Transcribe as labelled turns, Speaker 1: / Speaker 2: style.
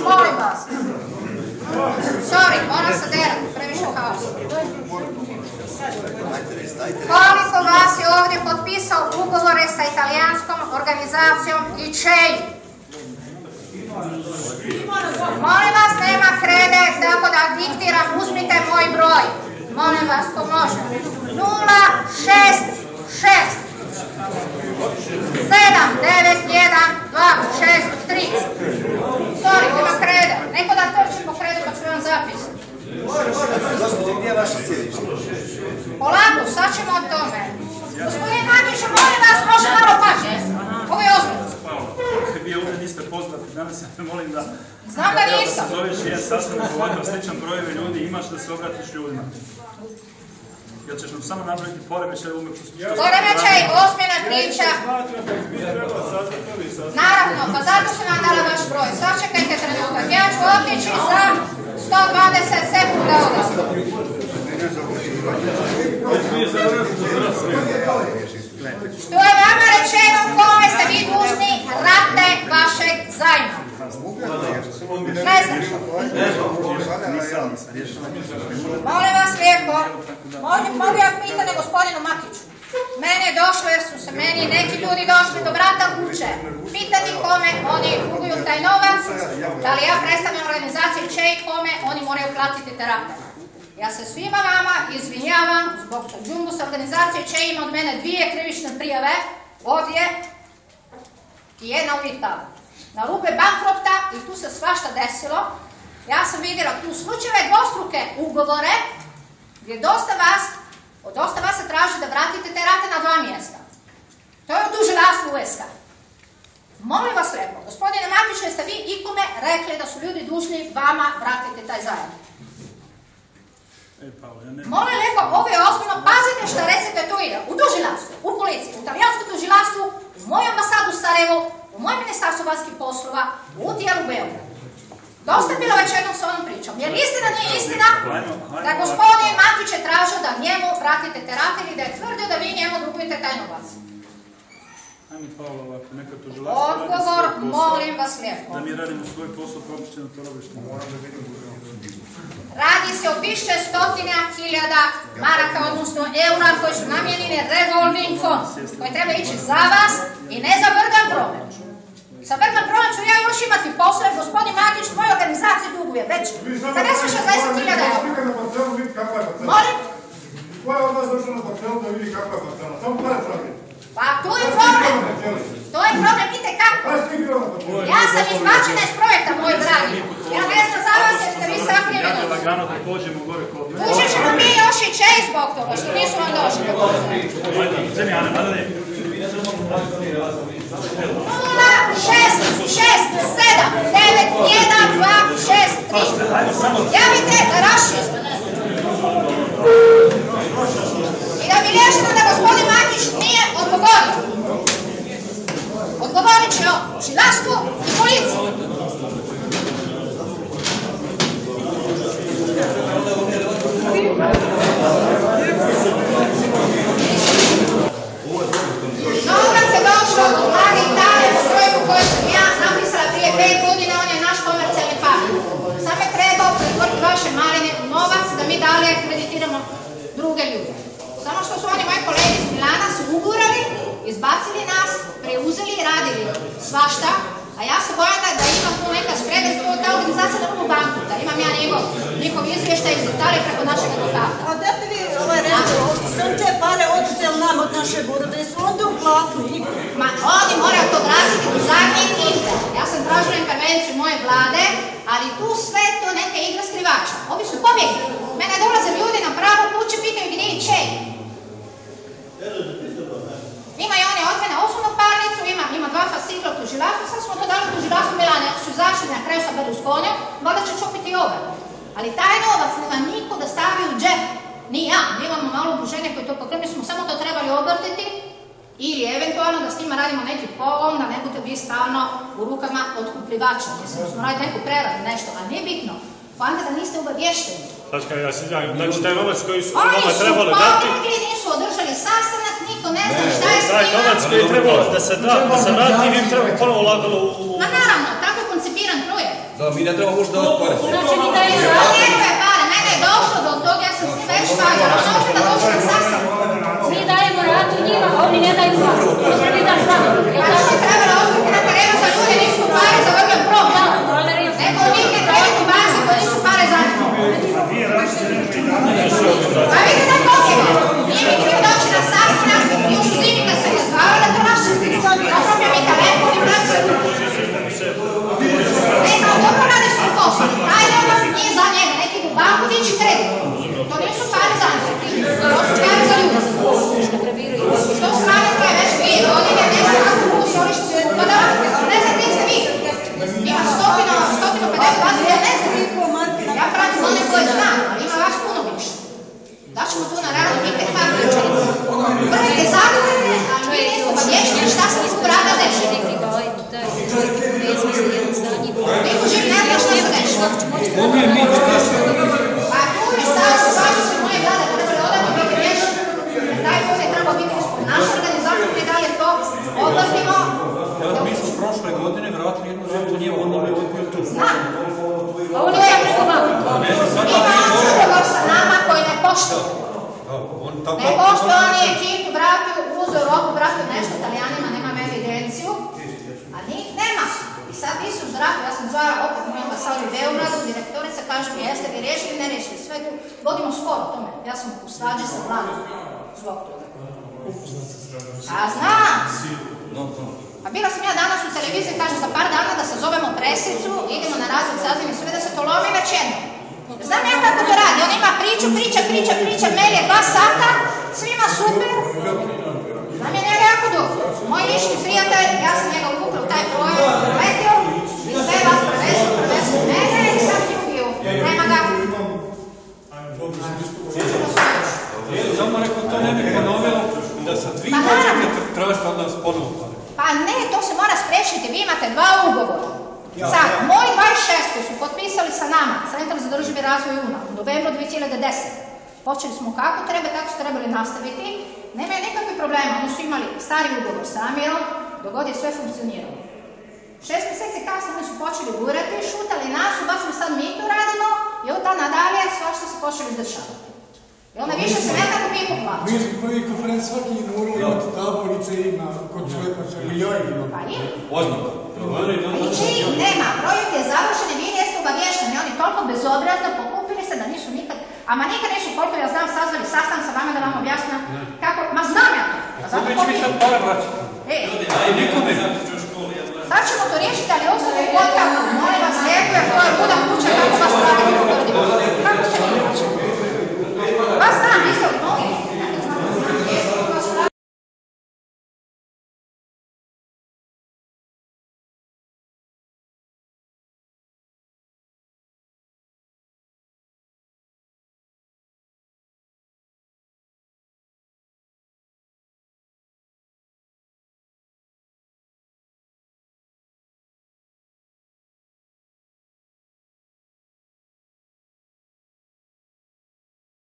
Speaker 1: molim vas. Sorry, moram se derati, previše haosa. Koliko vas je ovdje potpisao ugovore sa italijanskom organizacijom ICEI? Molim vas, nema krede, tako da diktiram, uzmite moj broj. Molim vas, ko može. 066 791 263. Sorry, nema krede. Neko da trčim po kredu pa ću vam zapisati.
Speaker 2: Gospodin, gdje je vaše sjedište?
Speaker 1: Polako, sad ćemo o tome. Gospodin Matiću, molim vas, može malo pažnje. Ovo je ozbiljno.
Speaker 3: Vi ovdje niste poznati, danas ja te molim da...
Speaker 1: Znam da nisam.
Speaker 3: Da zoveš jedan sastanak ovakav sličan brojevi ljudi, imaš da se obratiš ljudima. Jer ćeš nam samo napraviti poremećaj umjesto...
Speaker 1: Poremećaj, ozbiljna priča. Naravno, pa zato sam vam dala vaš broj. Sačekajte trenutak. Ja ću otići za 120 sekunda odnosno. Što je vama rečeno kome ste vi dužni rate vašeg zajma? Ne znam. Molim vas lijepo, mogu ja pitati gospodinu Matiću. Mene je došlo jer su se meni neki ljudi došli do vrata kuće. Pitati kome oni duguju taj novac, da li ja predstavljam organizaciju ICEI kome oni moraju platiti te rate. Ja se svima vama izvinjavam zbog džumbusa organizacije ICEI ima od mene 2 krivične prijave ovdje i jedna u Italiji. Na rubu bankrota i tu se svašta desilo. Ja sam vidjela tu slučajeve dvostruke ugovore gdje od dosta vas se traži da vratite te rate na 2 mjesta. To je u tužilaštvu UK. Molim vas lijepo, gospodine Matiću, jeste vi ikome rekli da su ljudi dužni vama vratiti taj zajam? Molim lijepo, ovo je ozbiljno, pazite što recite tu ide. U tužilaštvu, u policiji, u talijanskom tužilaštvu, u moju ambasadu u Sarajevu, u moje ministarstvo vanjskih poslova, u tijelu Beograda. Dosta je bilo već jednom s ovom pričom. Jer istina nije istina da gospodin Matić je tražio da njemu vratite te rate ili da je tvrdio da vi njemu dugujete taj novac. Odgovor, molim vas lijepo.
Speaker 3: Da mi radimo svoj posao, propišćeno to robište.
Speaker 1: Radi se o više stotina hiljada maraka, odnosno eura, koji su namijenjeni revolving fond, koji treba ići za vas i ne za Vrgan Promet. Sa Vrgan Promet ću ja još imati posao, jer gospodin Matić u mojoj organizaciji duguje već 50-60 eura. Molim?
Speaker 4: Ko je od nas došao na parcelu da vidi kakva je parcela? Samo pare traži.
Speaker 1: Pa tu je problem. To je problem, vidite kako. Ja sam izbačena iz projekta, moj dragi. Ja ne znam za vas jer ste vi sakriveni. Tužit ćemo mi još i ICEI zbog toga što nisu vam došli. 066791263. Javite da raščistite. I da mi riješimo da gospodin Matić nije odgovorio. Odgovorit će o tužilaštvu i policiji. Novac je došao od Vlade Italije po projektu koji sam ja napisala prije 5 godina, on je naš komercijalni partner. Sam je trebao pretvoriti vaše maline u novac da mi dalje kreditiramo druge ljude. Samo što su oni moji kolegi iz Milana su ugurali, izbacili nas, preuzeli i radili svašta, a ja se bojam da imam tu neka spreda i ta organizacija na rubu banku, da imam ja njihov izvještaj iz Italije preko našeg advokata.
Speaker 5: A da bi vi reći, sam te pare oduzeli nam od naše burode, su onda uplatili?
Speaker 1: Ma oni moraju to vratiti u zadnji igre. Ja sam tražila intervenciju moje vlade, ali tu sve to neka igra skrivača. Ovi su pobjegli. Mene dolaze ljudi na pravo kuće, pitaju gdje je ICEI. Ima i one od mene osobnu parnicu, ima 2 fascikla u tužilaštvu, sad smo to dali u tužilaštvu Milane, ako su izašli na kraju sa Berlusconijom, valjda će čupiti i ove. Ali taj novac nema niko da stavi u džep, ni ja, mi imamo malo udruženje koje to pokrili, smo samo to trebali obrtiti ili eventualno da s njima radimo neki pogon, da ne bude vi stalno u rukama otkupljivača. Mislim, smo raditi neku preradu, nešto, ali nije bitno. Poanta da niste obavješteni.
Speaker 3: Tačka, ja se izjavim, znači taj novac koji su vama trebali dati...
Speaker 1: Oni su pobjegli, nisu održali sastanak, niko ne zna šta je s njima.
Speaker 3: Taj novac koji je trebalo da se vrati, vi bi trebalo ponovo ulagalo u...
Speaker 1: Ma naravno, tako je koncipiran projekt.
Speaker 2: Da, mi ne trebamo možda davati pare.
Speaker 6: Znači mi dajemo
Speaker 1: Njegove pare, mene je došlo do toga, ja sam si već stavila, a možda da došlo na sastav.
Speaker 6: mi dajemo ratu njima, a oni ne daju ratu. Možda mi daš ratu.
Speaker 1: Pa što je trebalo ostati na terenu za ljudi nisu pare za vrlo prvom? Nego njih je trebalo u bazi koji nisu pare za njih. Pa vidite da pobjegno. Nije mi htio doći na sastanak i u zimi da se ne zvara da to naše. Napravio mi telefon i brak se nema, dobro radiš svoj posao. Taj novac nije za njega, neki u banku dići kredit. To nisu pare za njih. To su pare za ljudi. Što strane traje već 2 godine, ne znam kako mogu se oni što se dodavati. Ne znam gdje ste vi. Ima 150 vas, ja ne znam. Ja pratim one koje znam, ali ima vas puno više. Daćemo tu na radu, mi te hvala učenite. Prvite zadovoljne, ali vi niste obavješteni šta se iz rada deša. Niko živ ne zna šta se deša. Pa tu je stavio se važno sve moje vlade, trebali odavno biti rješeni. Taj put je trebao biti ispod naše organizacije, mi dalje to odlazimo.
Speaker 3: Mi smo prošle godine vratili jednu ratu njemu, on nam je odbio tu.
Speaker 1: Znam. Ovo je preko vama. Ima ugovor sa nama koji ne poštuje. Ne poštuje, on je ekipu vratio, uzeo roku, vratio nešto Italijanima, nema evidenciju, a njih nema. I sad nisu u zraku, ja sam zvala opet moju ambasadu u Beogradu, direktorica kaže mi jeste vi riješili, ne riješili, sve tu vodimo skoro tome. Ja sam u svađi sa vladom zbog toga. A znam! A bila sam ja danas u televiziji, kaže za par dana da se zovemo presicu, idemo na razred sazivni sve da se to lomi već jedno. Znam ja kako to radi, on ima priča, mail je 2 sata, svima super. Znam je njega jako dobro. Moj lični prijatelj, ja sam njega ukupila u taj projekt, letio, i sve vas prevezu mene i sad ti ubiju. Nema ga.
Speaker 3: Samo rekao, to ne bi ponovilo da sad vi možete tražiti od nas ponovno.
Speaker 1: Pa ne, to se mora spriječiti, vi imate 2 ugovora. Sad, moji 26 koji su potpisali sa nama, Centar za održivi razvoj UNA, u novembru 2010. Počeli smo kako treba, tako su trebali nastaviti. Nemaju nikakvih problema, oni su imali stari ugovor sa Amirom, dogod je sve funkcioniralo. 6 mjeseci kasnije oni su počeli gurati, šutali nas, ubacili sad mi to radimo i od dana dalje svašta se počeli izdešavati. I onda više se nekako mi poplaću.
Speaker 7: Mi smo prvi konferenci svaki morali imati tablice i kod Svetača ili joj ima.
Speaker 1: Pa ima.
Speaker 3: Poznamo.
Speaker 1: Niče ih nema, projekt je završen i vi niste obavješteni, oni toliko bezobrazno pokupili se da nisu nikad, ama nikad nisu koliko ja znam sazvali sastan sa vama da vam objasnim kako, ma znam ja to.
Speaker 3: Kako će mi sad pare vraćati?
Speaker 1: Ej.
Speaker 3: Nikome.